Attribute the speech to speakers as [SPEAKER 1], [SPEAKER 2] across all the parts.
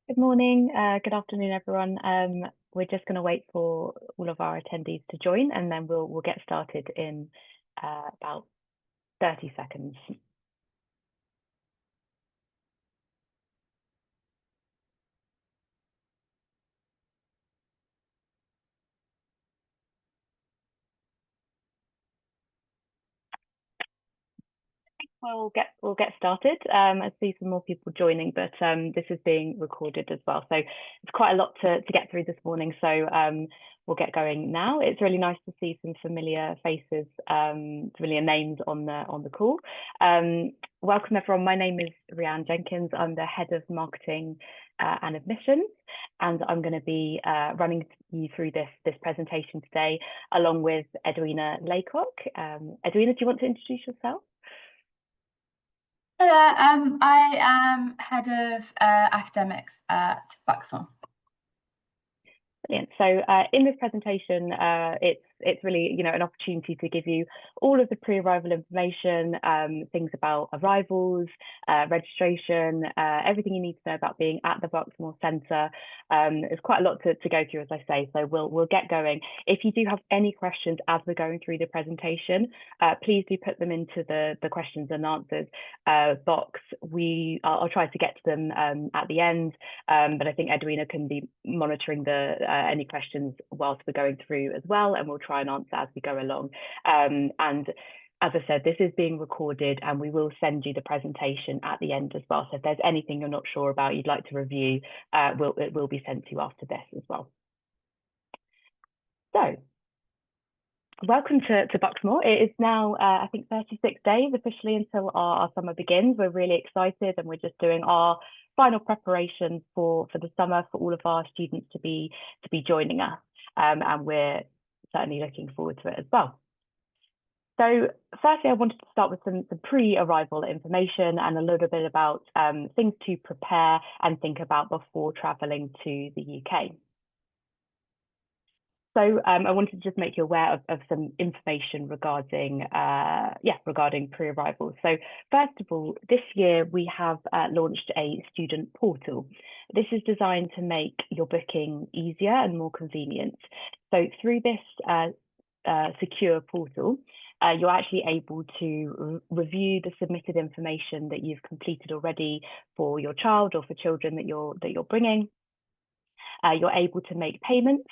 [SPEAKER 1] Good morning, good afternoon, everyone. We're just going to wait for all of our attendees to join, and then we'll get started in about 30 seconds. We'll get started. I see some more people joining, but this is being recorded as well, so it's quite a lot to get through this morning. So we'll get going now. It's really nice to see some familiar faces, familiar names on the call. Welcome everyone. My name is Rhian Jenkins. I'm the head of marketing and admissions, and I'm going to be running you through this presentation today, along with Edwina Laycock. Edwina, do you want to introduce yourself?
[SPEAKER 2] Hello, I am head of academics at Bucksmore.
[SPEAKER 1] Brilliant. So in this presentation, it's really an opportunity to give you all of the pre-arrival information, things about arrivals, registration, everything you need to know about being at the Bucksmore Centre. There's quite a lot to go through, as I say, so we'll get going. If you do have any questions as we're going through the presentation, please do put them into the questions and answers box. I'll try to get to them at the end, but I think Edwina can be monitoring any questions whilst we're going through as well, and we'll try and answer as we go along. And as I said, this is being recorded, and we will send you the presentation at the end as well. So if there's anything you're not sure about, you'd like to review, it will be sent to you after this as well. So welcome to Bucksmore. It is now, I think, 36 days officially until our summer begins. We're really excited, and we're just doing our final preparations for the summer for all of our students to be joining us, and we're certainly looking forward to it as well. So firstly, I wanted to start with some pre-arrival information and a little bit about things to prepare and think about before travelling to the UK. So I wanted to just make you aware of some information regarding pre-arrival. So first of all, this year we have launched a student portal. This is designed to make your booking easier and more convenient. So through this secure portal, you're actually able to review the submitted information that you've completed already for your child or for children that you're bringing. You're able to make payments.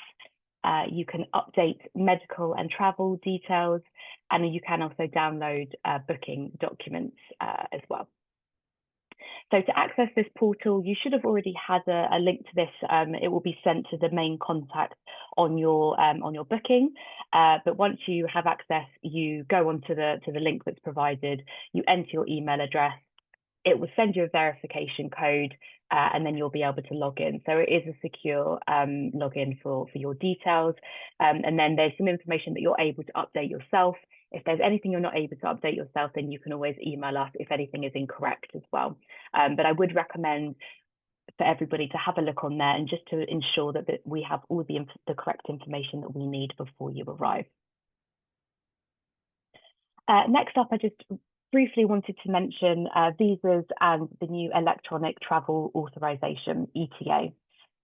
[SPEAKER 1] You can update medical and travel details, and you can also download booking documents as well. So to access this portal, you should have already had a link to this. It will be sent to the main contact on your booking. But once you have access, you go onto the link that's provided. You enter your email address. It will send you a verification code, and then you'll be able to log in. So it is a secure login for your details. And then there's some information that you're able to update yourself. If there's anything you're not able to update yourself, then you can always email us if anything is incorrect as well. But I would recommend for everybody to have a look on there, and just to ensure that we have all the correct information that we need before you arrive. Next up, I just briefly wanted to mention visas and the new electronic travel authorization, ETA.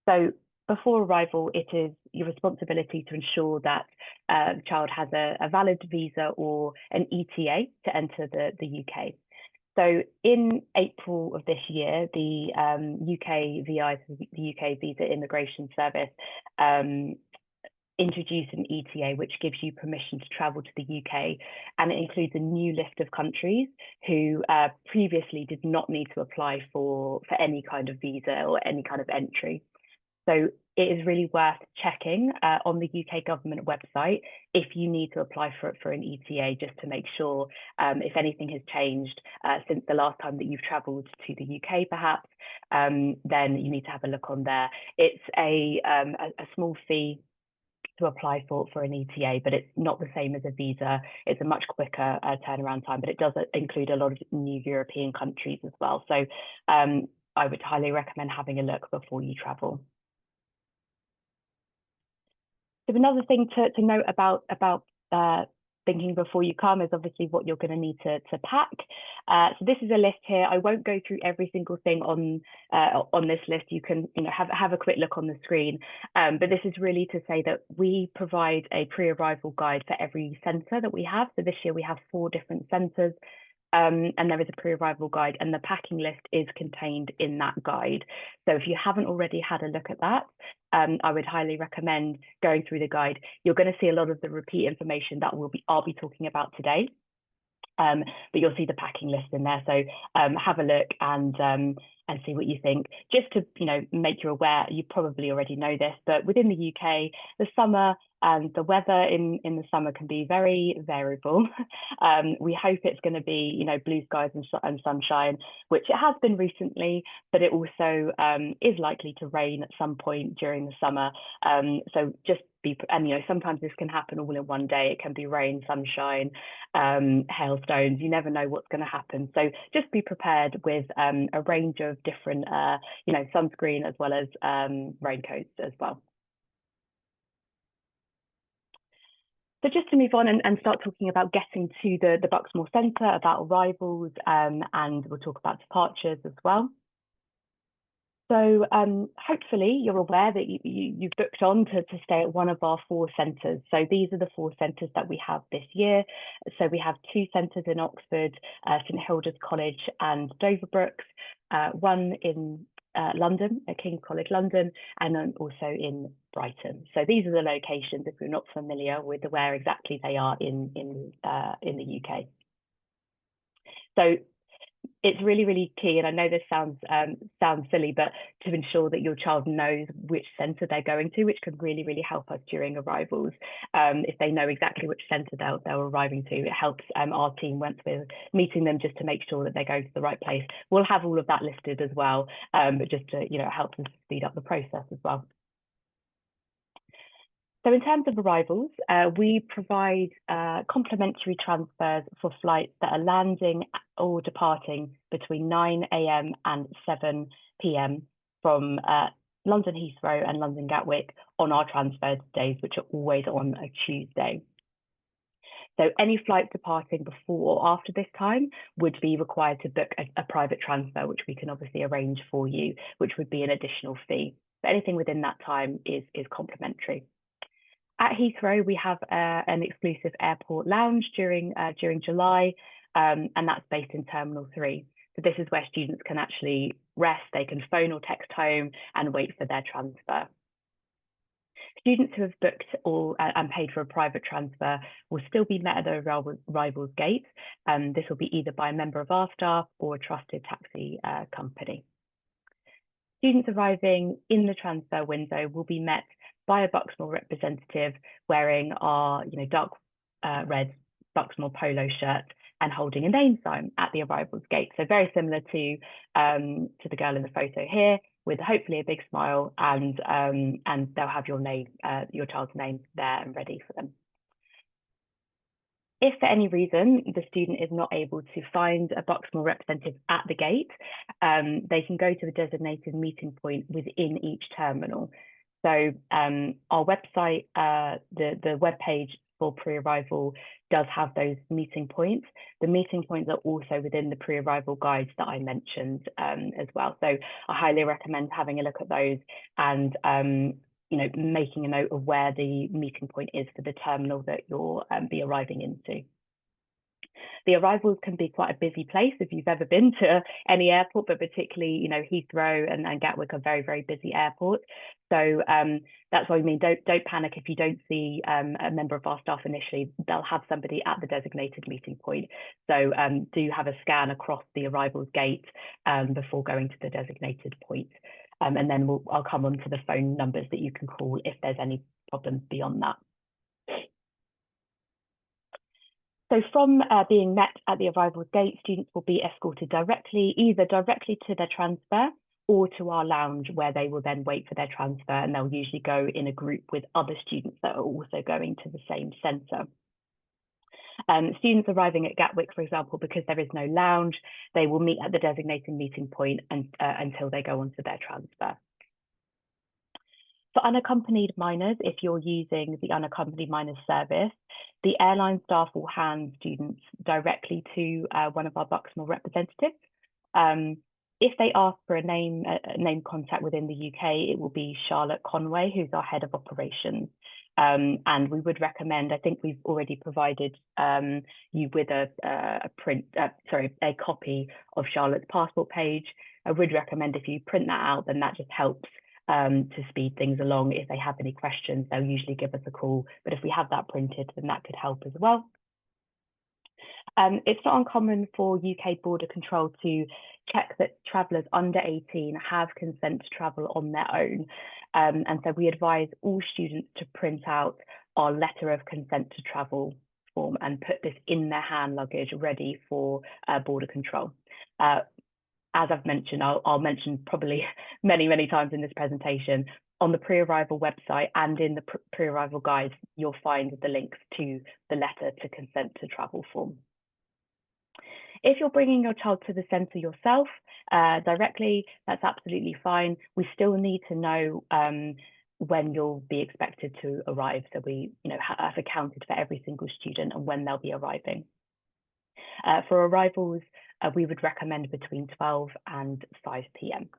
[SPEAKER 1] So before arrival, it is your responsibility to ensure that the child has a valid visa or an ETA to enter the UK. So in April of this year, the UKVI, the UK Visa Immigration Service, introduce an ETA, which gives you permission to travel to the UK, and it includes a new list of countries who previously did not need to apply for any kind of visa or any kind of entry. So it is really worth checking on the UK government website if you need to apply for an ETA, just to make sure if anything has changed since the last time that you've travelled to the UK, perhaps, then you need to have a look on there. It's a small fee to apply for an ETA, but it's not the same as a visa. It's a much quicker turnaround time, but it does include a lot of new European countries as well. So I would highly recommend having a look before you travel. So another thing to note about thinking before you come is obviously what you're going to need to pack. So this is a list here. I won't go through every single thing on this list. You can have a quick look on the screen. But this is really to say that we provide a pre-arrival guide for every centre that we have. So this year we have 4 different centres. And there is a pre-arrival guide, and the packing list is contained in that guide. So if you haven't already had a look at that, I would highly recommend going through the guide. You're going to see a lot of the repeat information that I'll be talking about today. But you'll see the packing list in there. So have a look and see what you think. Just to make you aware, you probably already know this, but within the UK, the summer and the weather in the summer can be very variable. We hope it's going to be blue skies and sunshine, which it has been recently, but it also is likely to rain at some point during the summer. So just sometimes this can happen all in one day. It can be rain, sunshine, hailstones. You never know what's going to happen. So just be prepared with a range of different, sunscreen as well as raincoats as well. So just to move on and start talking about getting to the Bucksmore Centre, about arrivals, and we'll talk about departures as well. So hopefully you're aware that you've booked on to stay at one of our 4 centres. So these are the 4 centres that we have this year. So we have 2 centres in Oxford, St Hilda's College and Doverbrooks, one in London, at King's College London, and then also in Brighton. So these are the locations, if you're not familiar with where exactly they are in the UK. So it's really, really key, and I know this sounds silly, but to ensure that your child knows which centre they're going to, which can really, really help us during arrivals. If they know exactly which centre they're arriving to, it helps our team once we're meeting them, just to make sure that they're going to the right place. We'll have all of that listed as well, but just to help them speed up the process as well. So in terms of arrivals, we provide complimentary transfers for flights that are landing or departing between 9 AM and 7 PM from London Heathrow and London Gatwick on our transfer days, which are always on a Tuesday. So any flight departing before or after this time would be required to book a private transfer, which we can obviously arrange for you, which would be an additional fee. But anything within that time is complimentary. At Heathrow, we have an exclusive airport lounge during July, and that's based in Terminal 3. So this is where students can actually rest. They can phone or text home and wait for their transfer. Students who have booked and paid for a private transfer will still be met at the arrivals gate. This will be either by a member of our staff or a trusted taxi company. Students arriving in the transfer window will be met by a Bucksmore representative wearing our dark red Bucksmore polo shirt and holding a name sign at the arrivals gate. So very similar to the girl in the photo here, with hopefully a big smile, and they'll have your name, your child's name there and ready for them. If for any reason the student is not able to find a Bucksmore representative at the gate, they can go to the designated meeting point within each terminal. So our website, the webpage for pre-arrival does have those meeting points. The meeting points are also within the pre-arrival guides that I mentioned as well. So I highly recommend having a look at those and making a note of where the meeting point is for the terminal that you'll be arriving into. The arrivals can be quite a busy place if you've ever been to any airport, but particularly, Heathrow and Gatwick are very, very busy airports. So that's what I mean. Don't panic if you don't see a member of our staff initially. They'll have somebody at the designated meeting point. So do have a scan across the arrivals gate before going to the designated point. And then I'll come on to the phone numbers that you can call if there's any problems beyond that. So from being met at the arrivals gate, students will be escorted either directly to their transfer or to our lounge, where they will then wait for their transfer, and they'll usually go in a group with other students that are also going to the same centre. Students arriving at Gatwick, for example, because there is no lounge, they will meet at the designated meeting point until they go on to their transfer. For unaccompanied minors, if you're using the unaccompanied minors service, the airline staff will hand students directly to one of our Bucksmore representatives. If they ask for a name contact within the UK, it will be Charlotte Conway, who's our head of operations. And we would recommend, I think we've already provided you with a copy of Charlotte's passport page. I would recommend if you print that out, then that just helps to speed things along. If they have any questions, they'll usually give us a call. But if we have that printed, then that could help as well. It's not uncommon for UK border control to check that travellers under 18 have consent to travel on their own. And so we advise all students to print out our letter of consent to travel form and put this in their hand luggage ready for border control. As I've mentioned, I'll mention probably many times in this presentation, on the pre-arrival website and in the pre-arrival guides, you'll find the links to the letter to consent to travel form. If you're bringing your child to the centre yourself directly, that's absolutely fine. We still need to know when you'll be expected to arrive. So we have accounted for every single student and when they'll be arriving. For arrivals, we would recommend between 12 and 5 p.m.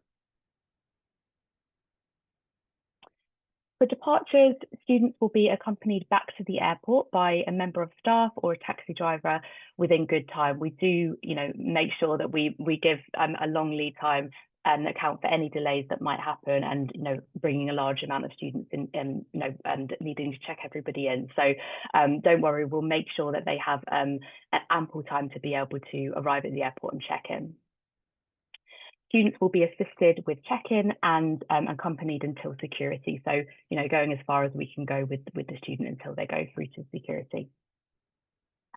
[SPEAKER 1] For departures, students will be accompanied back to the airport by a member of staff or a taxi driver within good time. We do, make sure that we give a long lead time and account for any delays that might happen, and bringing a large amount of students in, and needing to check everybody in. So don't worry, we'll make sure that they have ample time to be able to arrive at the airport and check in. Students will be assisted with check-in and accompanied until security. So, going as far as we can go with the student until they go through to security.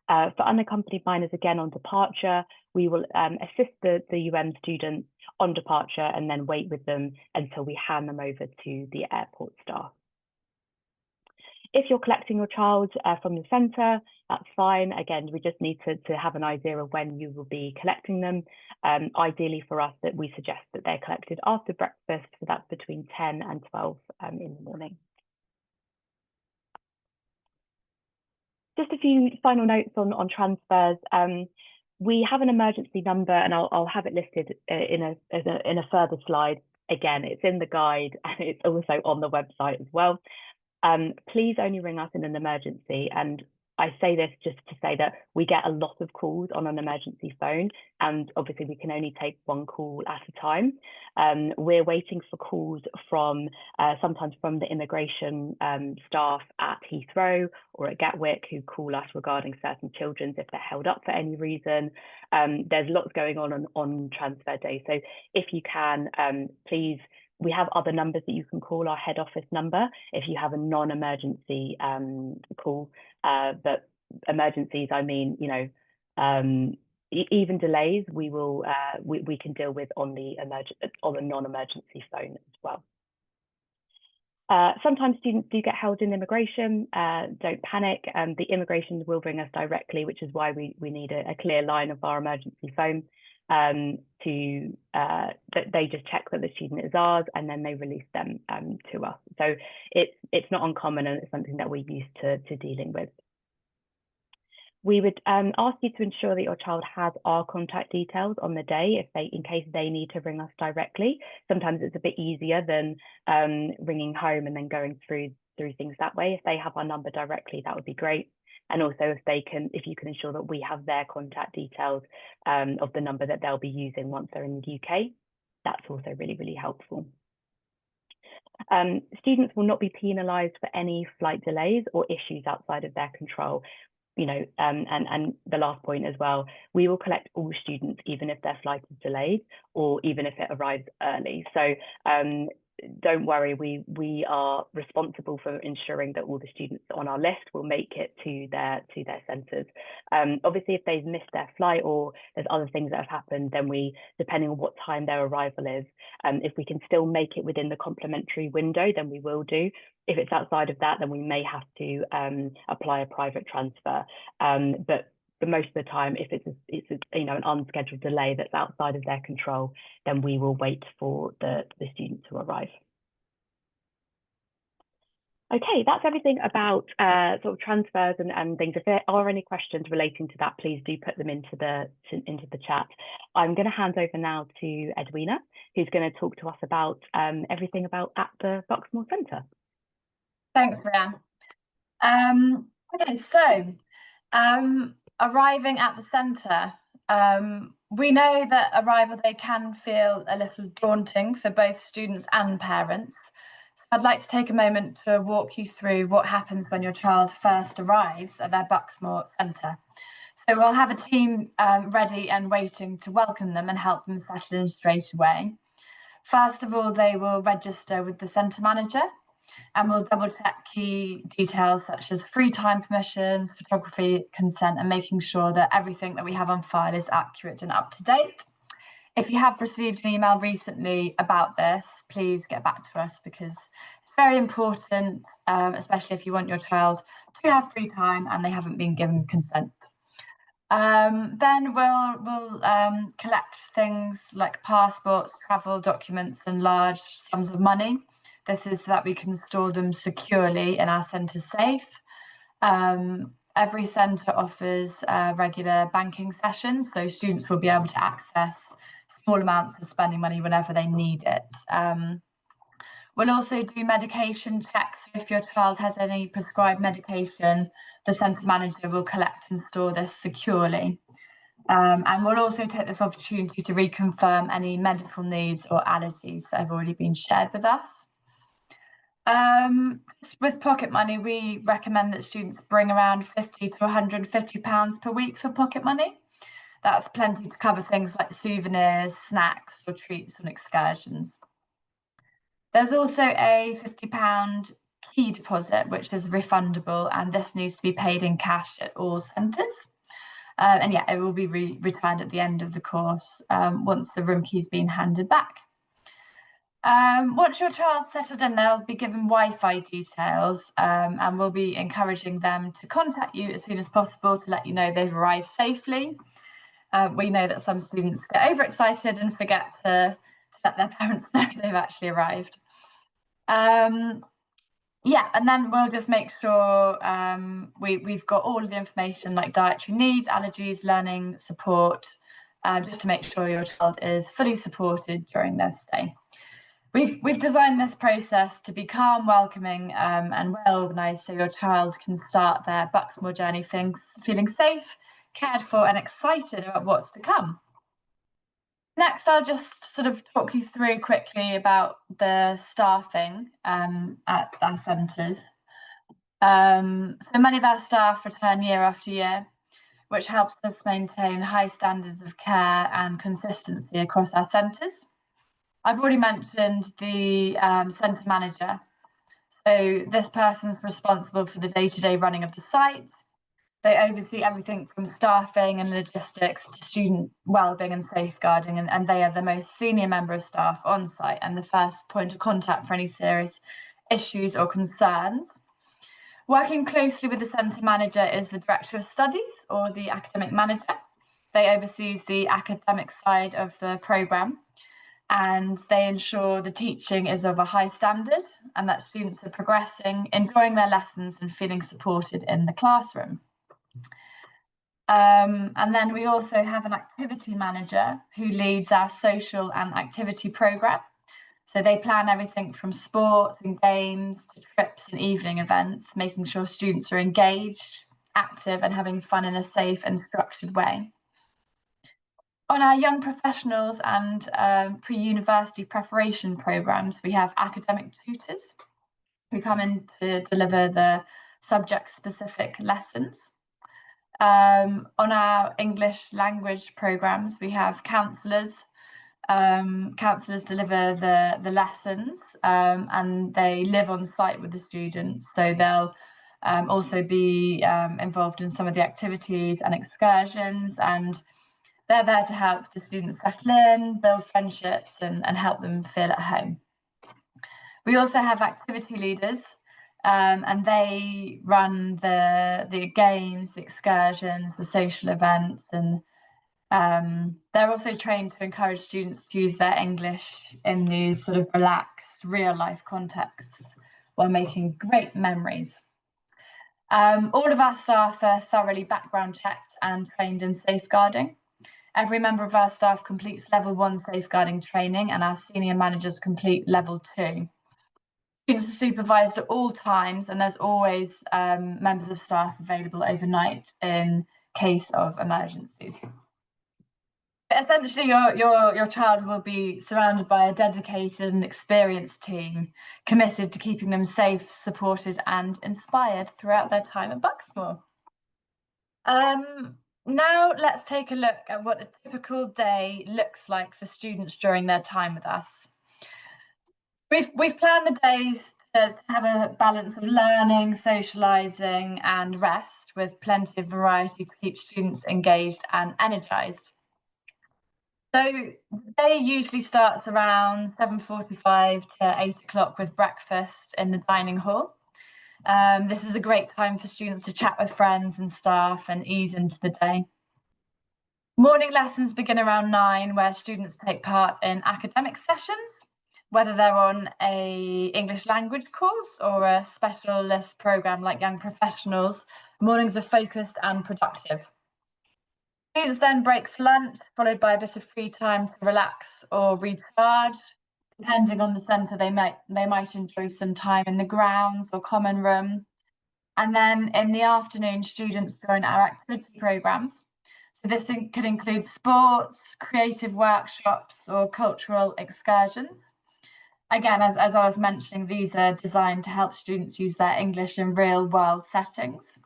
[SPEAKER 1] For unaccompanied minors, again, on departure, we will assist the student on departure and then wait with them until we hand them over to the airport staff. If you're collecting your child from the centre, that's fine. Again, we just need to have an idea of when you will be collecting them. Ideally for us, that we suggest that they're collected after breakfast, so that's between 10 and 12 in the morning. Just a few final notes on transfers. We have an emergency number, and I'll have it listed in a further slide. Again, it's in the guide and it's also on the website as well. Please only ring us in an emergency. And I say this just to say that we get a lot of calls on an emergency phone, and obviously we can only take one call at a time. We're waiting for calls from sometimes from the immigration staff at Heathrow or at Gatwick, who call us regarding certain children if they're held up for any reason. There's lots going on transfer day. So if you can, please, we have other numbers that you can call, our head office number, if you have a non-emergency call. But emergencies, I mean, even delays, we can deal with on the non-emergency phone as well. Sometimes students do get held in immigration. Don't panic. The immigration will ring us directly, which is why we need a clear line of our emergency phone. That they just check that the student is ours, and then they release them to us. So it's not uncommon, and it's something that we're used to dealing with. We would ask you to ensure that your child has our contact details on the day, in case they need to ring us directly. Sometimes it's a bit easier than ringing home and then going through things that way. If they have our number directly, that would be great. And also if you can ensure that we have their contact details of the number that they'll be using once they're in the UK, that's also really helpful. Students will not be penalised for any flight delays or issues outside of their control. And the last point as well, we will collect all students, even if their flight is delayed or even if it arrives early. So don't worry, we are responsible for ensuring that all the students on our list will make it to their centres. Obviously, if they've missed their flight or there's other things that have happened, then depending on what time their arrival is, if we can still make it within the complimentary window, then we will do. If it's outside of that, then we may have to apply a private transfer. But most of the time, if it's an unscheduled delay that's outside of their control, then we will wait for the student to arrive. Okay, that's everything about sort of transfers and things. If there are any questions relating to that, please do put them into the chat. I'm going to hand over now to Edwina, who's going to talk to us about everything about at the Bucksmore Centre.
[SPEAKER 2] Thanks, Rhian. Okay, so arriving at the centre, we know that arrival day can feel a little daunting for both students and parents. I'd like to take a moment to walk you through what happens when your child first arrives at their Bucksmore Centre. So we'll have a team ready and waiting to welcome them and help them settle in straight away. First of all, they will register with the centre manager, and we'll double check key details such as free time permissions, photography consent, and making sure that everything that we have on file is accurate and up to date. If you have received an email recently about this, please get back to us because it's very important, especially if you want your child to have free time and they haven't been given consent. Then we'll collect things like passports, travel documents, and large sums of money. This is so that we can store them securely in our centre safe. Every centre offers regular banking sessions, so students will be able to access small amounts of spending money whenever they need it. We'll also do medication checks. If your child has any prescribed medication, the centre manager will collect and store this securely. And we'll also take this opportunity to reconfirm any medical needs or allergies that have already been shared with us. With pocket money, we recommend that students bring around £50 to £150 per week for pocket money. That's plenty to cover things like souvenirs, snacks, or treats on excursions. There's also a £50 key deposit, which is refundable, and this needs to be paid in cash at all centres. And yeah, it will be returned at the end of the course once the room key's been handed back. Once your child's settled in, they'll be given Wi-Fi details, and we'll be encouraging them to contact you as soon as possible to let you know they've arrived safely. We know that some students get overexcited and forget to let their parents know they've actually arrived. Yeah, and then we'll just make sure we've got all of the information like dietary needs, allergies, learning support, just to make sure your child is fully supported during their stay. We've designed this process to be calm, welcoming, and well organised so your child can start their Bucksmore journey feeling safe, cared for, and excited about what's to come. Next, I'll just sort of talk you through quickly about the staffing at our centres. So many of our staff return year after year, which helps us maintain high standards of care and consistency across our centres. I've already mentioned the centre manager. So this person's responsible for the day-to-day running of the site. They oversee everything from staffing and logistics to student wellbeing and safeguarding, and they are the most senior member of staff on site and the first point of contact for any serious issues or concerns. Working closely with the centre manager is the Director of Studies or the Academic Manager. They oversees the academic side of the programme, and they ensure the teaching is of a high standard and that students are progressing, enjoying their lessons and feeling supported in the classroom. And then we also have an activity manager who leads our social and activity programme. So they plan everything from sports and games to trips and evening events, making sure students are engaged, active and having fun in a safe and structured way. On our young professionals and pre-university preparation programmes, we have academic tutors who come in to deliver the subject-specific lessons. On our English language programmes, we have counsellors. Counsellors deliver the lessons and they live on site with the students. So they'll also be involved in some of the activities and excursions, and they're there to help the students settle in, build friendships and help them feel at home. We also have activity leaders and they run the games, the excursions, the social events, and they're also trained to encourage students to use their English in these sort of relaxed, real-life contexts while making great memories. All of our staff are thoroughly background checked and trained in safeguarding. Every member of our staff completes level 1 safeguarding training, and our senior managers complete level 2. Students are supervised at all times, and there's always members of staff available overnight in case of emergencies. But essentially, your child will be surrounded by a dedicated and experienced team committed to keeping them safe, supported, and inspired throughout their time at Bucksmore. Now let's take a look at what a typical day looks like for students during their time with us. We've planned the days to have a balance of learning, socialising, and rest, with plenty of variety to keep students engaged and energised. So the day usually starts around 7:45 to 8 o'clock with breakfast in the dining hall. This is a great time for students to chat with friends and staff and ease into the day. Morning lessons begin around 9, where students take part in academic sessions, whether they're on a English language course or a specialist programme like Young Professionals. Mornings are focused and productive. Students then break for lunch, followed by a bit of free time to relax or recharge. Depending on the centre, they might enjoy some time in the grounds or common room. And then in the afternoon, students join our activity programmes. So this could include sports, creative workshops, or cultural excursions. Again, as I was mentioning, these are designed to help students use their English in real-world settings.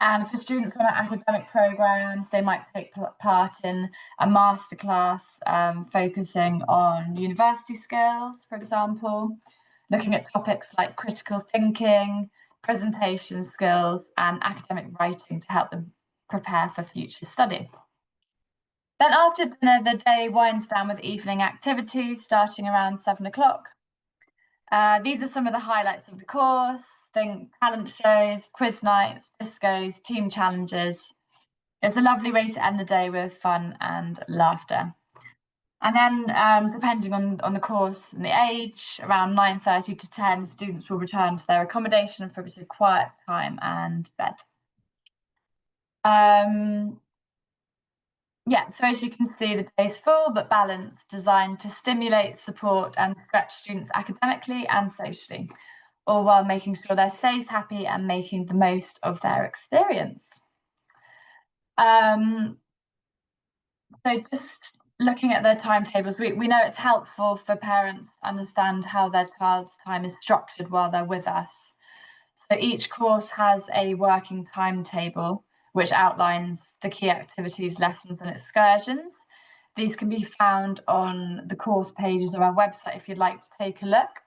[SPEAKER 2] And for students on our academic programmes, they might take part in a masterclass focusing on university skills, for example, looking at topics like critical thinking, presentation skills, and academic writing to help them prepare for future study. Then after dinner, the day winds down with evening activities starting around 7 o'clock. These are some of the highlights of the course. Think talent shows, quiz nights, discos, team challenges. It's a lovely way to end the day with fun and laughter. And then, depending on the course and the age, around 9:30 to 10, students will return to their accommodation for a bit of quiet time and bed. Yeah, so as you can see, the day is full but balanced, designed to stimulate, support, and stretch students academically and socially, all while making sure they're safe, happy, and making the most of their experience. So just looking at the timetables, we know it's helpful for parents to understand how their child's time is structured while they're with us. So each course has a working timetable which outlines the key activities, lessons, and excursions. These can be found on the course pages of our website if you'd like to take a look.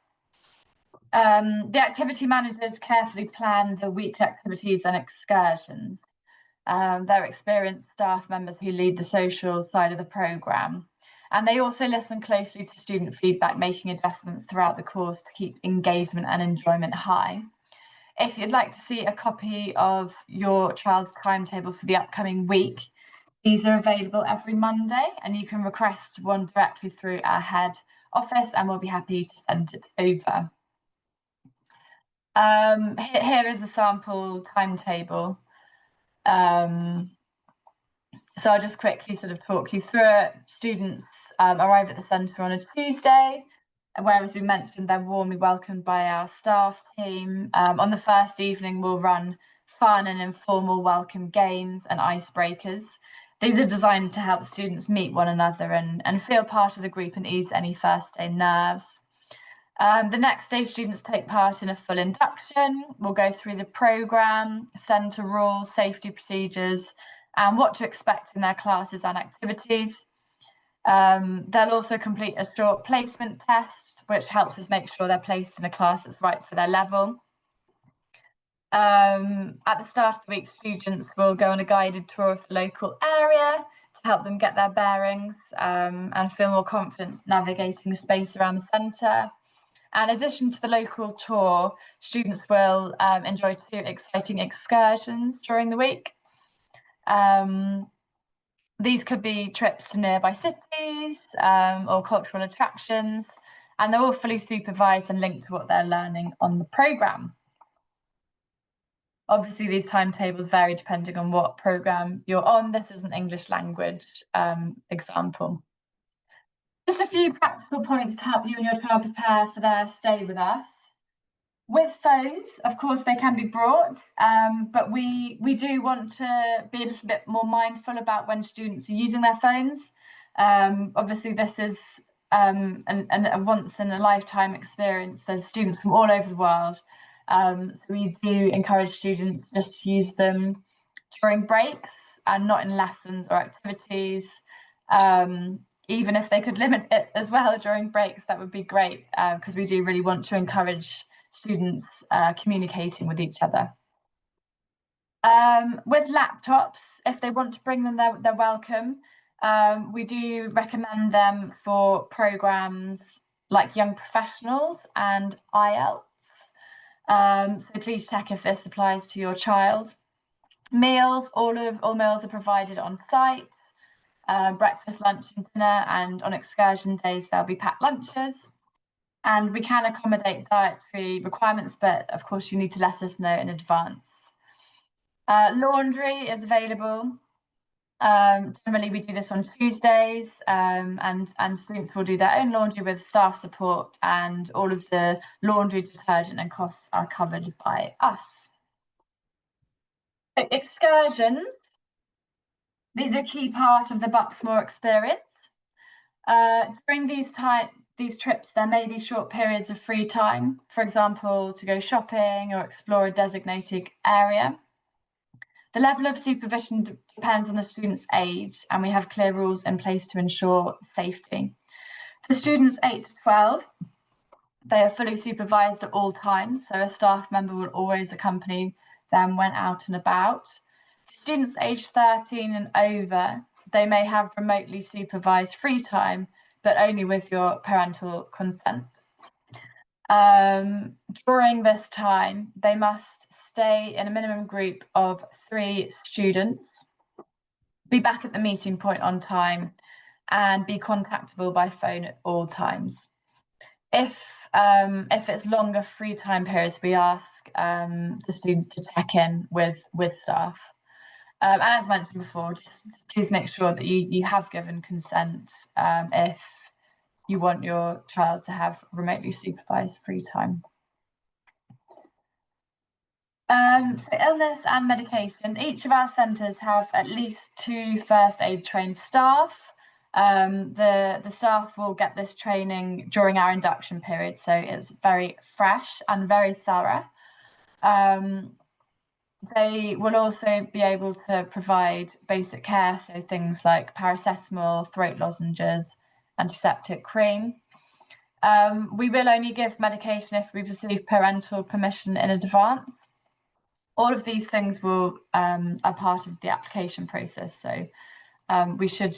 [SPEAKER 2] The activity managers carefully plan the weekly activities and excursions. They're experienced staff members who lead the social side of the programme. And they also listen closely to student feedback, making adjustments throughout the course to keep engagement and enjoyment high. If you'd like to see a copy of your child's timetable for the upcoming week, these are available every Monday, and you can request one directly through our head office and we'll be happy to send it over. Here is a sample timetable. So I'll just quickly sort of talk you through it. Students arrive at the centre on a Tuesday, where, as we mentioned, they're warmly welcomed by our staff team. On the first evening, we'll run fun and informal welcome games and icebreakers. These are designed to help students meet one another and feel part of the group and ease any first day nerves. The next day, students take part in a full induction. We'll go through the programme, centre rules, safety procedures, and what to expect in their classes and activities. They'll also complete a short placement test, which helps us make sure they're placed in a class that's right for their level. At the start of the week, students will go on a guided tour of the local area to help them get their bearings and feel more confident navigating the space around the centre. In addition to the local tour, students will enjoy 2 exciting excursions during the week. These could be trips to nearby cities or cultural attractions, and they're all fully supervised and linked to what they're learning on the programme. Obviously, these timetables vary depending on what programme you're on. This is an English language example. Just a few practical points to help you and your child prepare for their stay with us. With phones, of course, they can be brought, but we do want to be a little bit more mindful about when students are using their phones. Obviously, this is a once in a lifetime experience. There's students from all over the world. So we do encourage students just to use them during breaks and not in lessons or activities. Even if they could limit it as well during breaks, that would be great, because we do really want to encourage students communicating with each other. With laptops, if they want to bring them, they're welcome. We do recommend them for programmes like Young Professionals and IELTS. So please check if this applies to your child. Meals, all meals are provided on site. Breakfast, lunch and dinner, and on excursion days there'll be packed lunches. And we can accommodate dietary requirements, but of course you need to let us know in advance. Laundry is available. Generally we do this on Tuesdays, and students will do their own laundry with staff support, and all of the laundry, detergent and costs are covered by us. So, excursions. These are a key part of the Bucksmore experience. During these trips, there may be short periods of free time, for example, to go shopping or explore a designated area. The level of supervision depends on the student's age, and we have clear rules in place to ensure safety. For students 8 to 12, they are fully supervised at all times, so a staff member will always accompany them when out and about. Students aged 13 and over, they may have remotely supervised free time, but only with your parental consent. During this time, they must stay in a minimum group of 3 students, be back at the meeting point on time, and be contactable by phone at all times. If it's longer free time periods, we ask the students to check in with staff. And as mentioned before, just please make sure that you have given consent if you want your child to have remotely supervised free time. So illness and medication. Each of our centres have at least 2 first aid trained staff. The staff will get this training during our induction period, so it's very fresh and very thorough. They will also be able to provide basic care, so things like paracetamol, throat lozenges, antiseptic cream. We will only give medication if we've received parental permission in advance. All of these things are part of the application process, so we should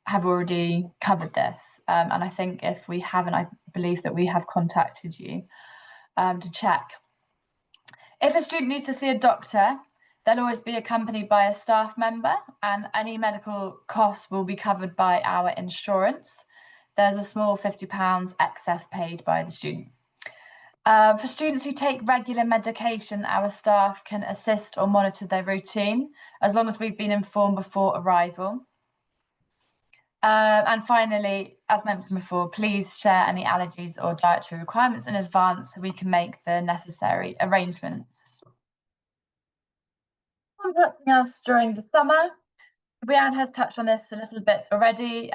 [SPEAKER 2] have already covered this. And I think if we haven't, I believe that we have contacted you to check. If a student needs to see a doctor, they'll always be accompanied by a staff member, and any medical costs will be covered by our insurance. There's a small £50 excess paid by the student. For students who take regular medication, our staff can assist or monitor their routine as long as we've been informed before arrival. And finally, as mentioned before, please share any allergies or dietary requirements in advance so we can make the necessary arrangements. Something else during the summer. Rhian has touched on this a little bit already,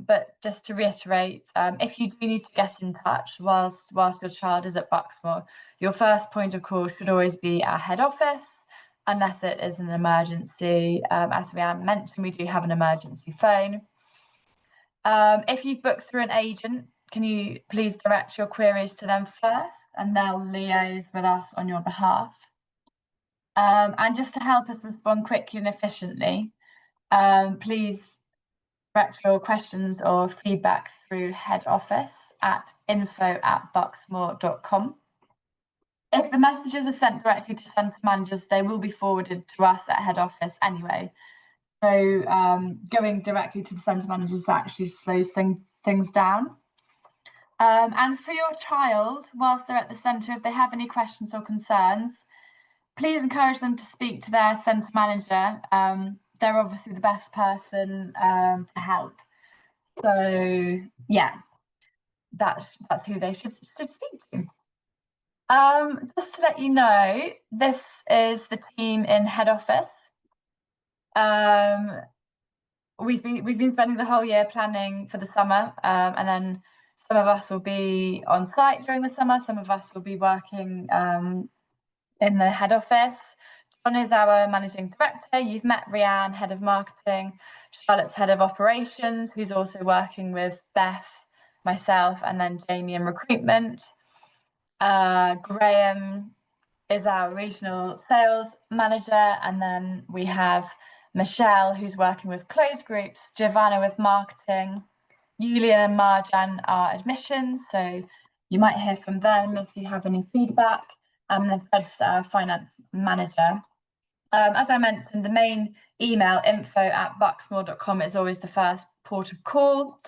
[SPEAKER 2] but just to reiterate, if you do need to get in touch whilst your child is at Bucksmore, your first point of call should always be our head office, unless it is an emergency. As Rhian mentioned, we do have an emergency phone. If you've booked through an agent, can you please direct your queries to them first, and they'll liaise with us on your behalf. And just to help us respond quickly and efficiently, please direct your questions or feedback through head office at info@bucksmore.com. If the messages are sent directly to centre managers, they will be forwarded to us at head office anyway. So going directly to the centre managers actually slows things down. And for your child, whilst they're at the centre, if they have any questions or concerns, please encourage them to speak to their centre manager. They're obviously the best person to help. So yeah, that's who they should speak to. Just to let you know, this is the team in head office. We've been spending the whole year planning for the summer, and then some of us will be on site during the summer. Some of us will be working in the head office. John is our managing director. You've met Rhian, head of marketing. Charlotte's head of operations, who's also working with Beth, myself, and then Jamie in recruitment. Graham is our regional sales manager, and then we have Michelle, who's working with closed groups, Giovanna with marketing, Julian and Marjan are admissions, so you might hear from them if you have any feedback, and then Fred's our finance manager. As I mentioned, the main email, info@bucksmore.com, is always the first port of call.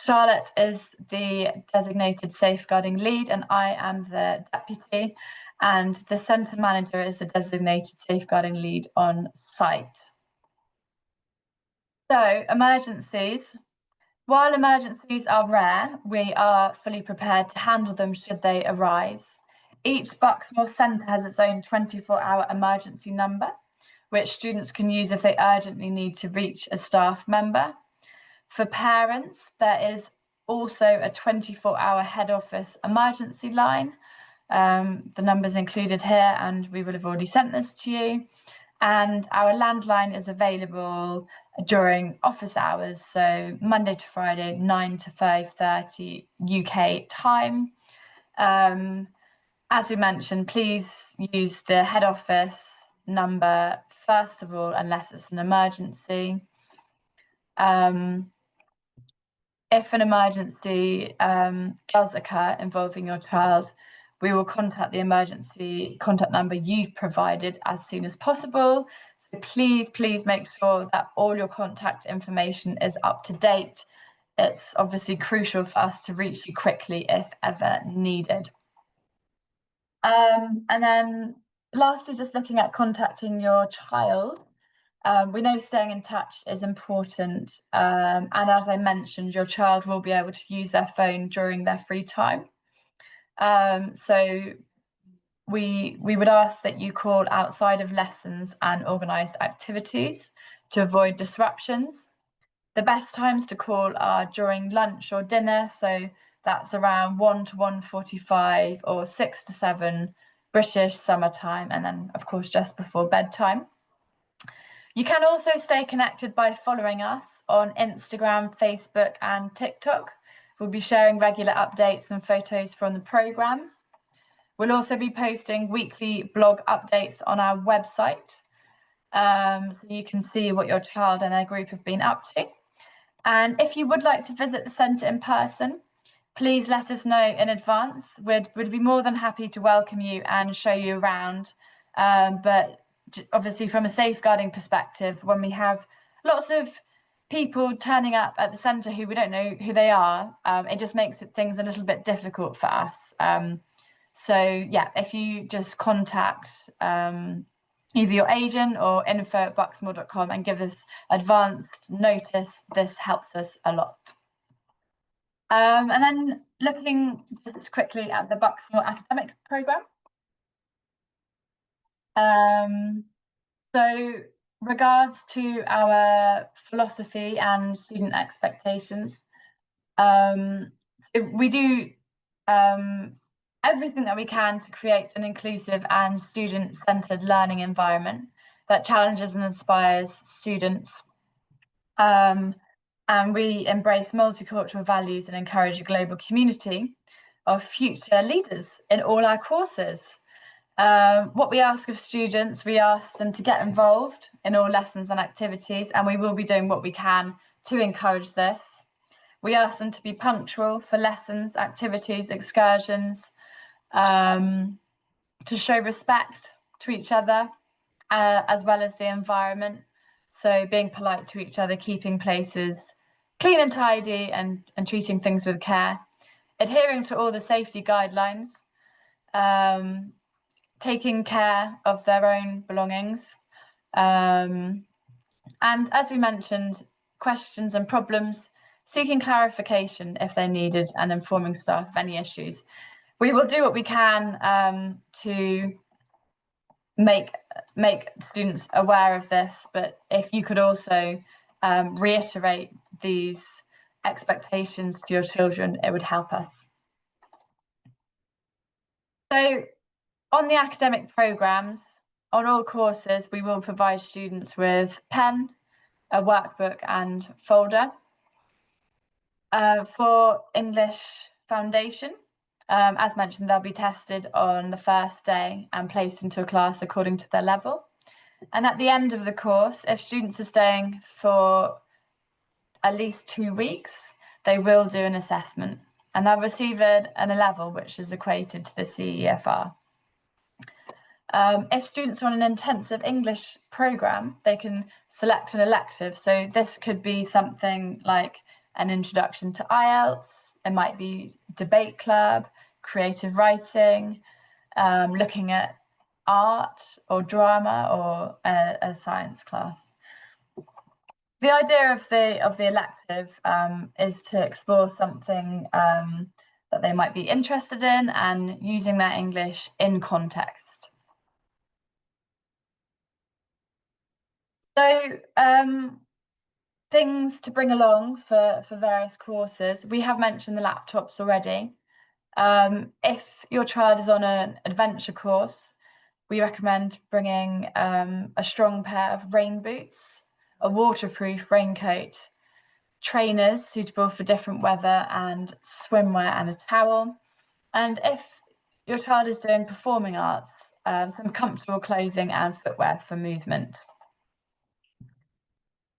[SPEAKER 2] Charlotte is the designated safeguarding lead and I am the deputy, and the centre manager is the designated safeguarding lead on site. So, emergencies. While emergencies are rare, we are fully prepared to handle them should they arise. Each Bucksmore centre has its own 24-hour emergency number, which students can use if they urgently need to reach a staff member. For parents, there is also a 24-hour head office emergency line. The number's included here, and we will have already sent this to you. And our landline is available during office hours, so Monday to Friday, 9 to 5:30 UK time. As we mentioned, please use the head office number first of all, unless it's an emergency. If an emergency does occur involving your child, we will contact the emergency contact number you've provided as soon as possible. So please make sure that all your contact information is up to date. It's obviously crucial for us to reach you quickly if ever needed. And then lastly, just looking at contacting your child. We know staying in touch is important, and as I mentioned, your child will be able to use their phone during their free time. So we would ask that you call outside of lessons and organised activities to avoid disruptions. The best times to call are during lunch or dinner, so that's around 1 to 1:45 or 6 to 7 British summertime, and then of course just before bedtime. You can also stay connected by following us on Instagram, Facebook, and TikTok. We'll be sharing regular updates and photos from the programmes. We'll also be posting weekly blog updates on our website, so you can see what your child and their group have been up to. And if you would like to visit the centre in person, please let us know in advance. We'd be more than happy to welcome you and show you around. But obviously from a safeguarding perspective, when we have lots of people turning up at the centre who we don't know who they are, it just makes things a little bit difficult for us. So yeah, if you just contact either your agent or info@bucksmore.com and give us advanced notice, this helps us a lot. And then looking just quickly at the Bucksmore academic programme. So regards to our philosophy and student expectations, we do everything that we can to create an inclusive and student-centred learning environment that challenges and inspires students. And we embrace multicultural values and encourage a global community of future leaders in all our courses. What we ask of students, we ask them to get involved in all lessons and activities, and we will be doing what we can to encourage this. We ask them to be punctual for lessons, activities, excursions, to show respect to each other, as well as the environment. So being polite to each other, keeping places clean and tidy, and treating things with care. adhering to all the safety guidelines, taking care of their own belongings, and as we mentioned, questions and problems, seeking clarification if they're needed, and informing staff of any issues. We will do what we can to make students aware of this, but if you could also reiterate these expectations to your children, it would help us. So on the academic programmes, on all courses, we will provide students with pen, a workbook and folder. For English Foundation, as mentioned, they'll be tested on the first day and placed into a class according to their level. And at the end of the course, if students are staying for at least 2 weeks, they will do an assessment and they'll receive an A level, which is equated to the CEFR. If students are on an intensive English programme, they can select an elective. So this could be something like an introduction to IELTS, it might be debate club, creative writing, looking at art or drama or a science class. The idea of the elective is to explore something that they might be interested in and using their English in context. So things to bring along for various courses. We have mentioned the laptops already. If your child is on an adventure course, we recommend bringing a strong pair of rain boots, a waterproof raincoat, trainers suitable for different weather, and swimwear and a towel. And if your child is doing performing arts, some comfortable clothing and footwear for movement.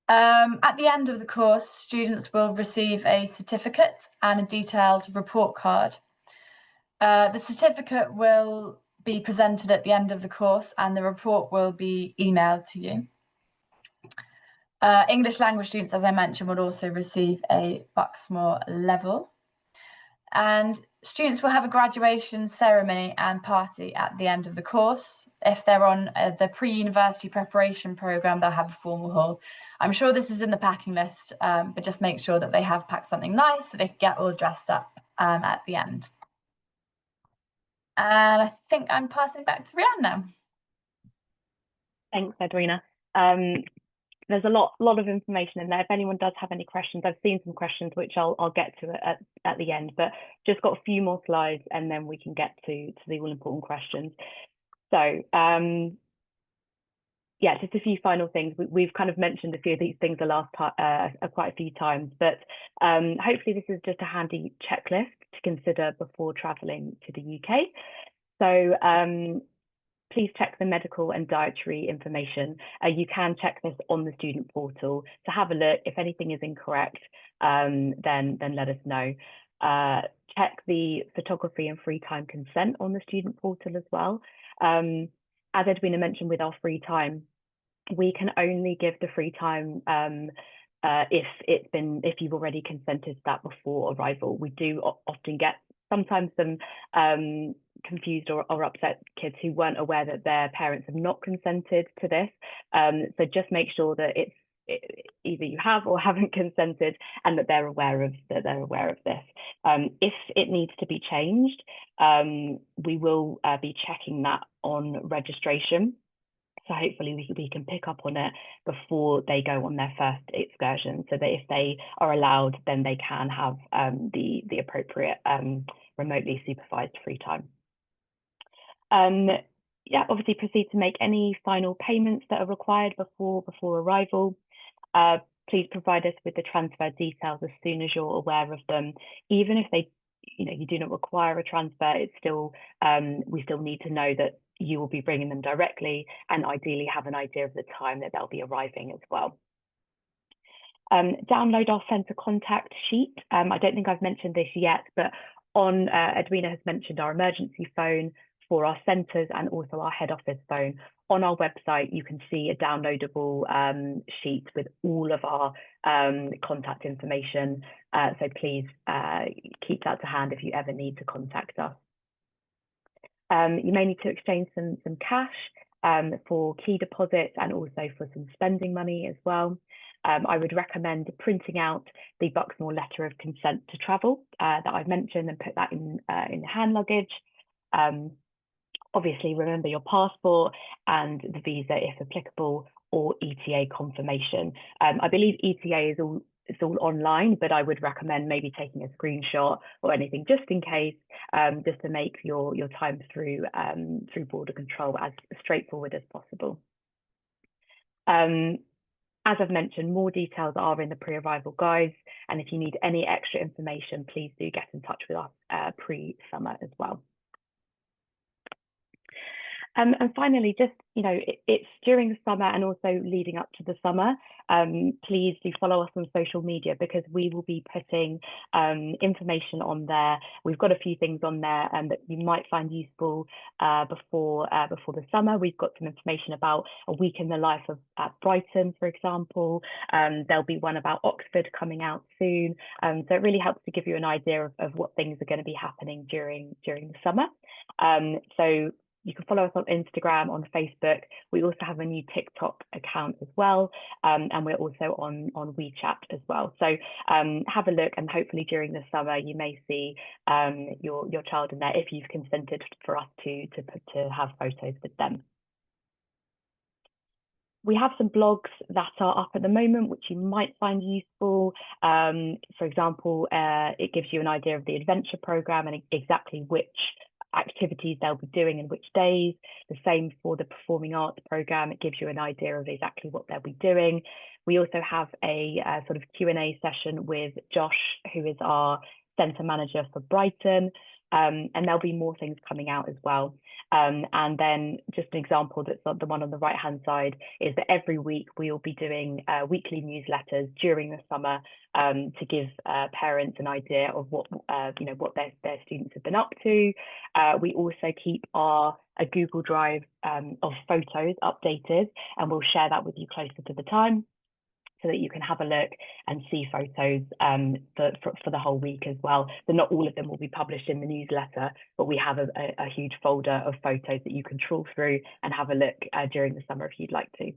[SPEAKER 2] At the end of the course, students will receive a certificate and a detailed report card. The certificate will be presented at the end of the course and the report will be emailed to you. English language students, as I mentioned, would also receive a Bucksmore level. And students will have a graduation ceremony and party at the end of the course. If they're on the pre-university preparation programme, they'll have a formal hall. I'm sure this is in the packing list, but just make sure that they have packed something nice so they can get all dressed up at the end. And I think I'm passing back to Rhian now.
[SPEAKER 1] Thanks, Edwina. There's a lot of information in there. If anyone does have any questions, I've seen some questions which I'll get to at the end, but just got a few more slides and then we can get to the all important questions. So yeah, just a few final things. We've kind of mentioned a few of these things the last part quite a few times, but hopefully this is just a handy checklist to consider before traveling to the UK. So please check the medical and dietary information. You can check this on the student portal to have a look. If anything is incorrect, then let us know. Check the photography and free time consent on the student portal as well. As Edwina mentioned, with our free time, we can only give the free time if you've already consented to that before arrival. We do often get sometimes some confused or upset kids who weren't aware that their parents have not consented to this. So just make sure that either you have or haven't consented and that they're aware of this. If it needs to be changed, we will be checking that on registration. So hopefully we can pick up on it before they go on their first excursion, so that if they are allowed, then they can have the appropriate remotely supervised free time. Yeah, obviously proceed to make any final payments that are required before arrival. Please provide us with the transfer details as soon as you're aware of them. Even if you do not require a transfer, it's still we still need to know that you will be bringing them directly, and ideally have an idea of the time that they'll be arriving as well. Download our centre contact sheet. I don't think I've mentioned this yet, but Edwina has mentioned our emergency phone for our centres and also our head office phone. on our website, you can see a downloadable sheet with all of our contact information. So please keep that to hand if you ever need to contact us. You may need to exchange some cash for key deposits and also for some spending money as well. I would recommend printing out the Bucksmore letter of consent to travel that I've mentioned and put that in hand luggage. Obviously, remember your passport and the visa if applicable, or ETA confirmation. I believe ETA is all online, but I would recommend maybe taking a screenshot or anything just in case, just to make your time through border control as straightforward as possible. As I've mentioned, more details are in the pre-arrival guides, and if you need any extra information, please do get in touch with us pre-summer as well. And finally, just, it's during the summer and also leading up to the summer. Please do follow us on social media, because we will be putting information on there. We've got a few things on there that you might find useful before the summer. We've got some information about a week in the life of Brighton, for example. There'll be one about Oxford coming out soon. So it really helps to give you an idea of what things are going to be happening during the summer. So you can follow us on Instagram, on Facebook. We also have a new TikTok account as well, and we're also on WeChat as well. So have a look, and hopefully during the summer you may see your child in there if you've consented for us to have photos with them. We have some blogs that are up at the moment, which you might find useful. For example, it gives you an idea of the adventure program and exactly which activities they'll be doing and which days. The same for the performing arts program. It gives you an idea of exactly what they'll be doing. We also have a sort of Q&A session with Josh, who is our centre manager for Brighton. And there'll be more things coming out as well. And then just an example that's the one on the right hand side is that every week we will be doing weekly newsletters during the summer to give parents an idea of what their students have been up to. We also keep a Google Drive of photos updated, and we'll share that with you closer to the time, so that you can have a look and see photos for the whole week as well. So not all of them will be published in the newsletter, but we have a huge folder of photos that you can trawl through and have a look during the summer if you'd like to.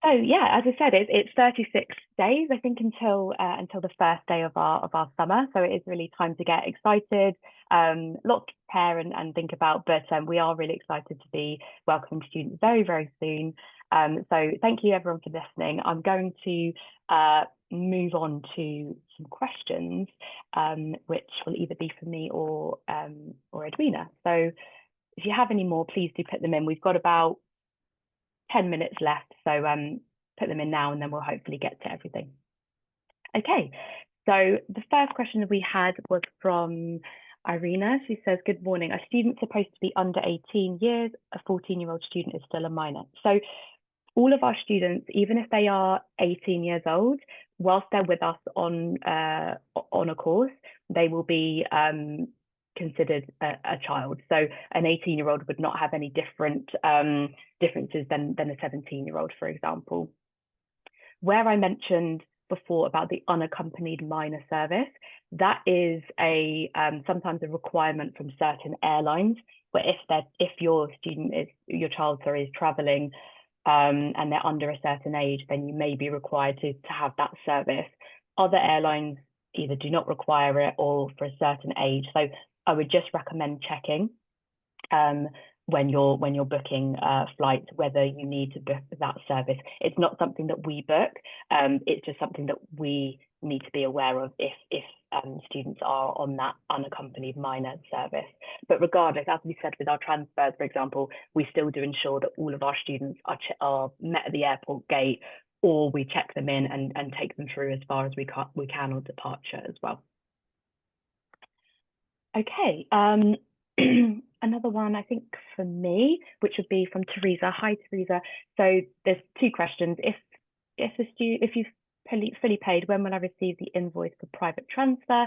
[SPEAKER 1] So yeah, as I said, it's 36 days, I think, until the first day of our summer. So it is really time to get excited, lots to prepare and think about, but we are really excited to be welcoming students very, very soon. So thank you everyone for listening. I'm going to move on to some questions, which will either be for me or Edwina. So if you have any more, please do put them in. We've got about 10 minutes left, so put them in now and then we'll hopefully get to everything. Okay, so the first question that we had was from Irina. She says, good morning, a student supposed to be under 18 years, a 14-year-old student is still a minor. So all of our students, even if they are 18 years old, whilst they're with us on a course, they will be considered a child. So an 18-year-old would not have any differences than a 17-year-old, for example. Where I mentioned before about the unaccompanied minor service, that is sometimes a requirement from certain airlines, where if your child is traveling and they're under a certain age, then you may be required to have that service. Other airlines either do not require it or for a certain age. So I would just recommend checking when you're booking flights whether you need to book that service. It's not something that we book. It's just something that we need to be aware of if students are on that unaccompanied minor service. But regardless, as we said with our transfers, for example, we still do ensure that all of our students are met at the airport gate, or we check them in and take them through as far as we can on departure as well. Okay, another one I think for me, which would be from Teresa. Hi, Teresa. So there's two questions. If you've fully paid, when will I receive the invoice for private transfer?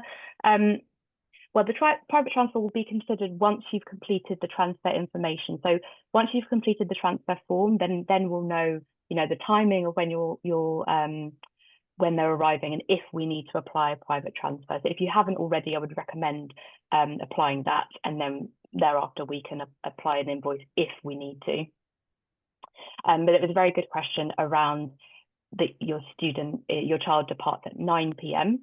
[SPEAKER 1] Well, the private transfer will be considered once you've completed the transfer information. So once you've completed the transfer form, then we'll know, the timing of when when they're arriving and if we need to apply a private transfer. So if you haven't already, I would recommend applying that, and then thereafter we can apply an invoice if we need to. But it was a very good question around your child departs at 9 p.m.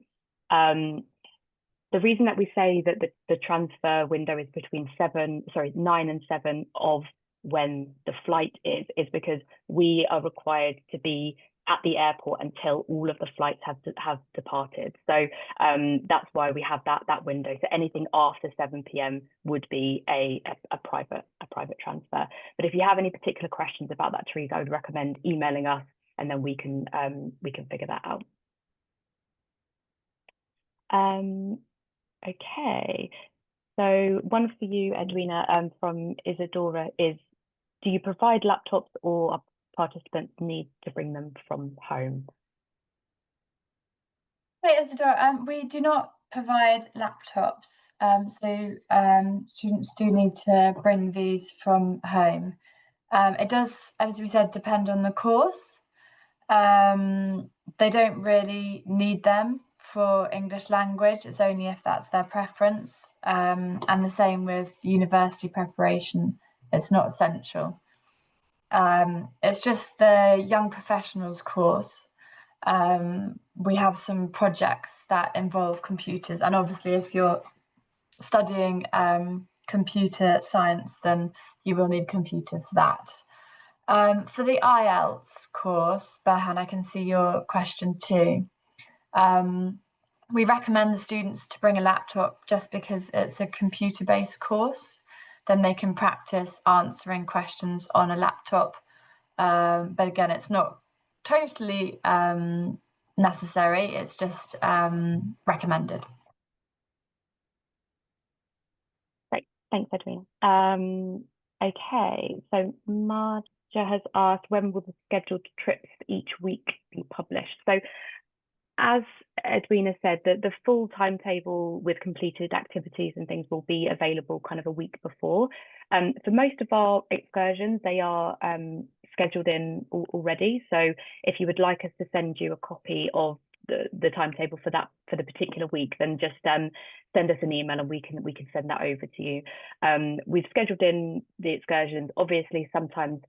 [SPEAKER 1] The reason that we say that the transfer window is between 9 and 7 of when the flight is because we are required to be at the airport until all of the flights have departed. So that's why we have that window. So anything after 7 p.m. would be a private transfer. But if you have any particular questions about that, Therese, I would recommend emailing us, and then we can figure that out. Okay, so one for you, Edwina, from Isadora is, do you provide laptops, or are participants need to bring them from home?
[SPEAKER 2] Hey, Isadora, we do not provide laptops, so students do need to bring these from home. It does, as we said, depend on the course. They don't really need them for English language. It's only if that's their preference. And the same with university preparation. It's not essential. It's just the young professionals course. We have some projects that involve computers, and obviously if you're studying computer science, then you will need a computer for that. For the IELTS course, Berhan, I can see your question too. We recommend the students to bring a laptop just because it's a computer-based course. Then they can practice answering questions on a laptop. But again, it's not totally necessary. It's just recommended.
[SPEAKER 1] Great, thanks, Edwina. Okay, so Marja has asked, when will the scheduled trips each week be published? So as Edwina said, the full timetable with completed activities and things will be available kind of a week before. For most of our excursions, they are scheduled in already. So if you would like us to send you a copy of the timetable for the particular week, then just send us an email and we can send that over to you. We've scheduled in the excursions. Obviously, sometimes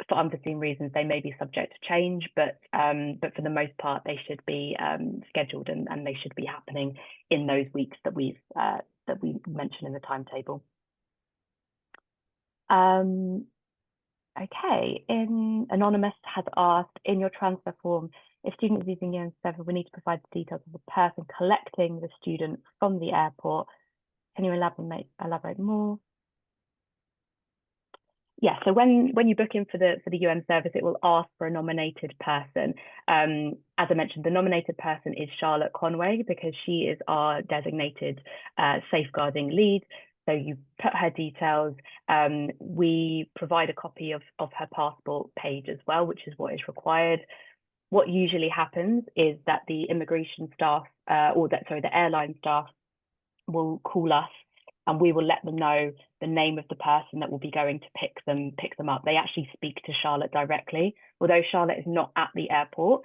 [SPEAKER 1] for unforeseen reasons they may be subject to change, but for the most part they should be scheduled and they should be happening in those weeks that we mentioned in the timetable. Okay, Anonymous has asked, in your transfer form, if student is using Year 7, we need to provide the details of the person collecting the student from the airport. Can you elaborate more? Yeah, so when you book in for the service, it will ask for a nominated person. As I mentioned, the nominated person is Charlotte Conway because she is our designated safeguarding lead. So you put her details. We provide a copy of her passport page as well, which is what is required. What usually happens is that the immigration staff, the airline staff will call us, and we will let them know the name of the person that will be going to pick them up. They actually speak to Charlotte directly. Although Charlotte is not at the airport,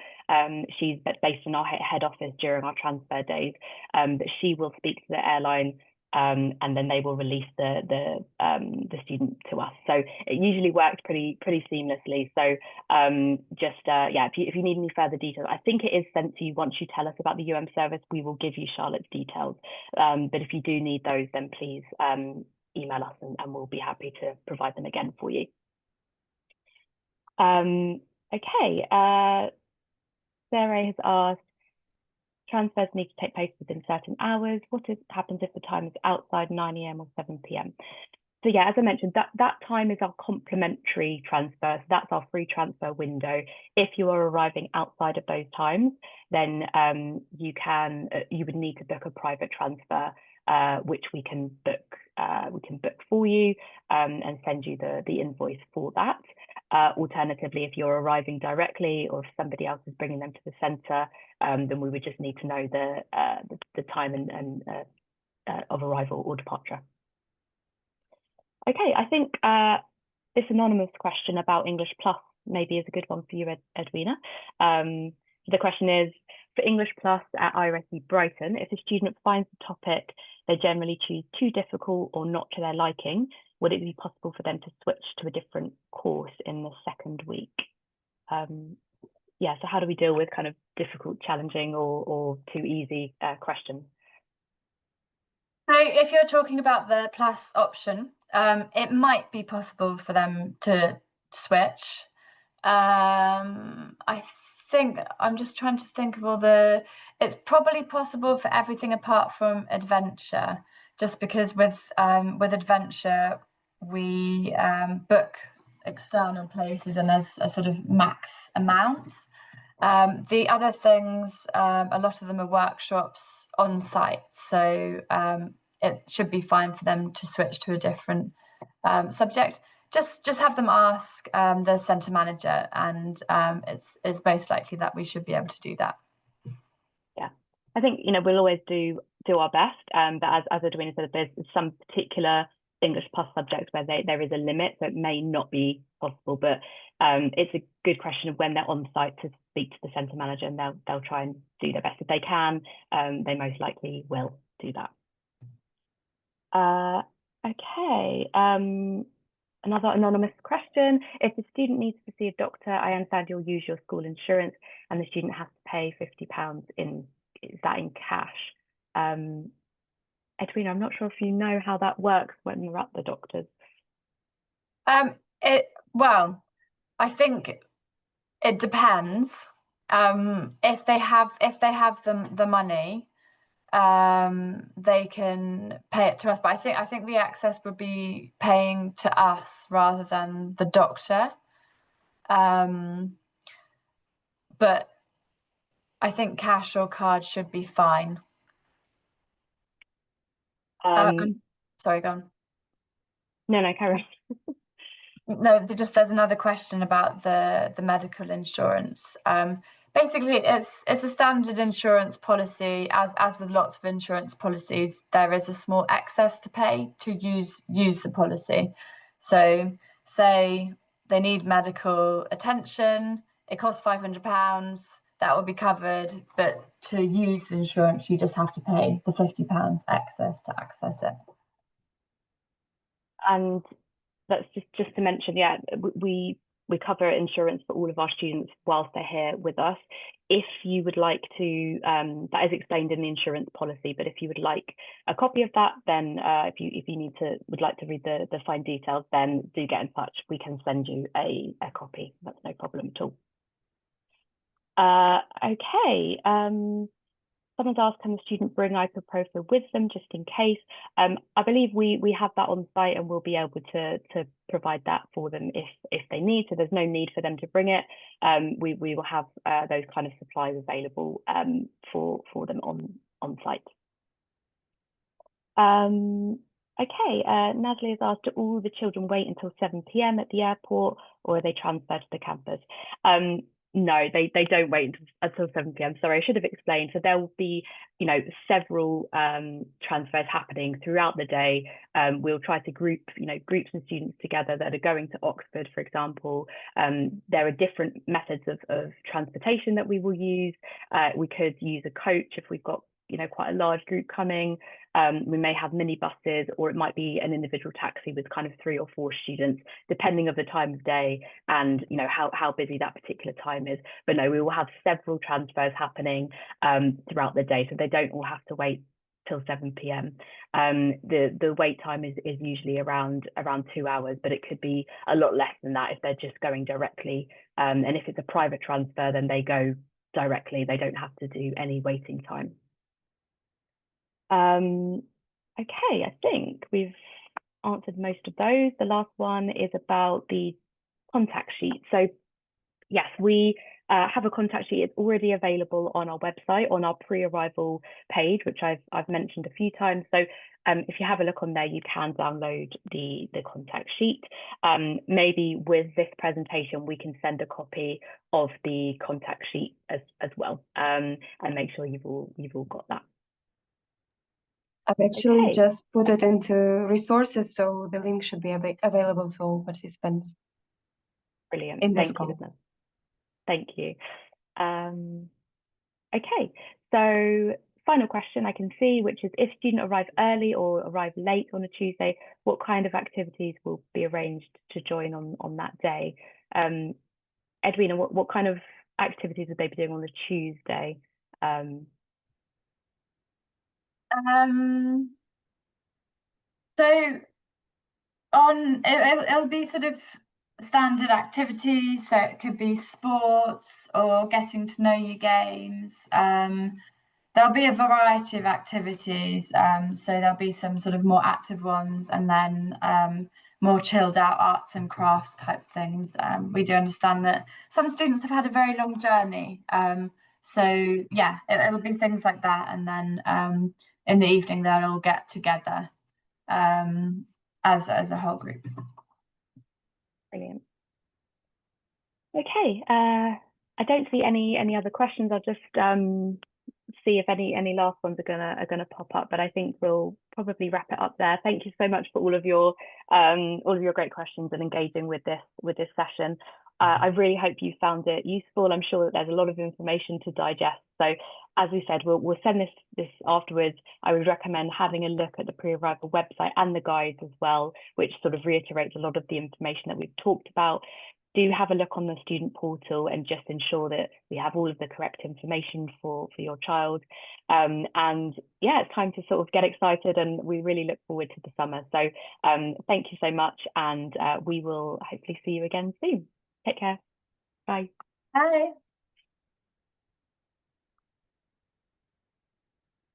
[SPEAKER 1] she's based in our head office during our transfer days, but she will speak to the airline, and then they will release the student to us. So it usually works pretty seamlessly. So if you need any further details, I think it is sent to you once you tell us about the service. We will give you Charlotte's details. But if you do need those, then please email us and we'll be happy to provide them again for you. Okay, Sarah has asked, transfers need to take place within certain hours. What happens if the time is outside 9 AM or 7 PM? So yeah, as I mentioned, that time is our complimentary transfer. So that's our free transfer window. If you are arriving outside of those times, then you would need to book a private transfer, which we can book for you and send you the invoice for that. Alternatively, if you're arriving directly or if somebody else is bringing them to the centre, then we would just need to know the time and of arrival or departure. Okay, I think this anonymous question about English Plus maybe is a good one for you, Edwina. The question is, for English Plus at IRSE Brighton, if a student finds the topic they generally choose too difficult or not to their liking, would it be possible for them to switch to a different course in the second week? Yeah, so how do we deal with kind of difficult, challenging, or too easy questions?
[SPEAKER 2] So if you're talking about the plus option, it might be possible for them to switch. I think I'm just trying to think of all the. It's probably possible for everything apart from adventure, just because with adventure we book external places and there's a sort of max amount. The other things, a lot of them are workshops on site, so it should be fine for them to switch to a different subject. Just have them ask the centre manager, and it's most likely that we should be able to do that.
[SPEAKER 1] Yeah, I think we'll always do our best, but as Edwina said, there's some particular English Plus subjects where there is a limit, so it may not be possible. But it's a good question of when they're on site to speak to the centre manager, and they'll try and do their best if they can. They most likely will do that. Okay. Another anonymous question. If the student needs to see a doctor, I understand you'll use your school insurance and the student has to pay £50 is that in cash? Edwina, I'm not sure if you know how that works when you're at the doctor's.
[SPEAKER 2] Well, I think it depends. If they have the money, they can pay it to us, but I think the access would be paying to us rather than the doctor. But I think cash or card should be fine. Sorry, go on.
[SPEAKER 1] No, carry on.
[SPEAKER 2] No, there's another question about the medical insurance. Basically, it's a standard insurance policy. As with lots of insurance policies, there is a small excess to pay to use the policy. So, say they need medical attention, it costs £500. That will be covered, but to use the insurance, you just have to pay the £50 excess to access it.
[SPEAKER 1] And that's just to mention, yeah, we cover insurance for all of our students whilst they're here with us. If you would like to, that is explained in the insurance policy, but if you would like a copy of that, then if you would like to read the fine details, then do get in touch. We can send you a copy. That's no problem at all. Okay. Someone's asked, can the student bring ibuprofen with them just in case? I believe we have that on site and we'll be able to provide that for them if they need. So there's no need for them to bring it. We will have those kind of supplies available for them on site. Okay, Natalie has asked, do all the children wait until 7 p.m. at the airport, or are they transferred to the campus? No, they don't wait until 7 p.m. Sorry, I should have explained. So there will be, several transfers happening throughout the day. We'll try to group, groups of students together that are going to Oxford, for example. There are different methods of transportation that we will use. We could use a coach if we've got, quite a large group coming. We may have minibuses, or it might be an individual taxi with kind of 3 or 4 students, depending of the time of day and how busy that particular time is. But no, we will have several transfers happening throughout the day, so they don't all have to wait till 7 p.m. The wait time is usually around 2 hours, but it could be a lot less than that if they're just going directly. And if it's a private transfer, then they go directly. They don't have to do any waiting time. Okay, I think we've answered most of those. The last one is about the contact sheet. So yes, we have a contact sheet. It's already available on our website, on our pre-arrival page, which I've mentioned a few times. So if you have a look on there, you can download the contact sheet. Maybe with this presentation, we can send a copy of the contact sheet as well, and make sure you've all got that.
[SPEAKER 3] I've actually
[SPEAKER 1] Okay.
[SPEAKER 3] just put it into resources, so the link should be available to all participants.
[SPEAKER 1] Brilliant.
[SPEAKER 3] In this
[SPEAKER 1] Thank you,
[SPEAKER 3] call.
[SPEAKER 1] Edwina. Thank you. Okay, so final question I can see, which is if students arrive early or arrive late on a Tuesday, what kind of activities will be arranged to join on that day? Edwina, what kind of activities would they be doing on the Tuesday?
[SPEAKER 2] So it'll be sort of standard activities, so it could be sports or getting to know you games. There'll be a variety of activities, so there'll be some sort of more active ones, and then more chilled out arts and crafts type things. We do understand that some students have had a very long journey, so yeah, it'll be things like that, and then in the evening they'll all get together as a whole group.
[SPEAKER 1] Brilliant. Okay, I don't see any other questions. I'll just see if any last ones are gonna pop up, but I think we'll probably wrap it up there. Thank you so much for all of your great questions and engaging with this session. I really hope you found it useful. I'm sure that there's a lot of information to digest. So as we said, we'll send this afterwards. I would recommend having a look at the pre-arrival website and the guides as well, which sort of reiterates a lot of the information that we've talked about. Do have a look on the student portal and just ensure that we have all of the correct information for your child. And yeah, it's time to sort of get excited, and we really look forward to the summer. So thank you so much, and we will hopefully see you again soon. Take care. Bye.
[SPEAKER 2] Bye.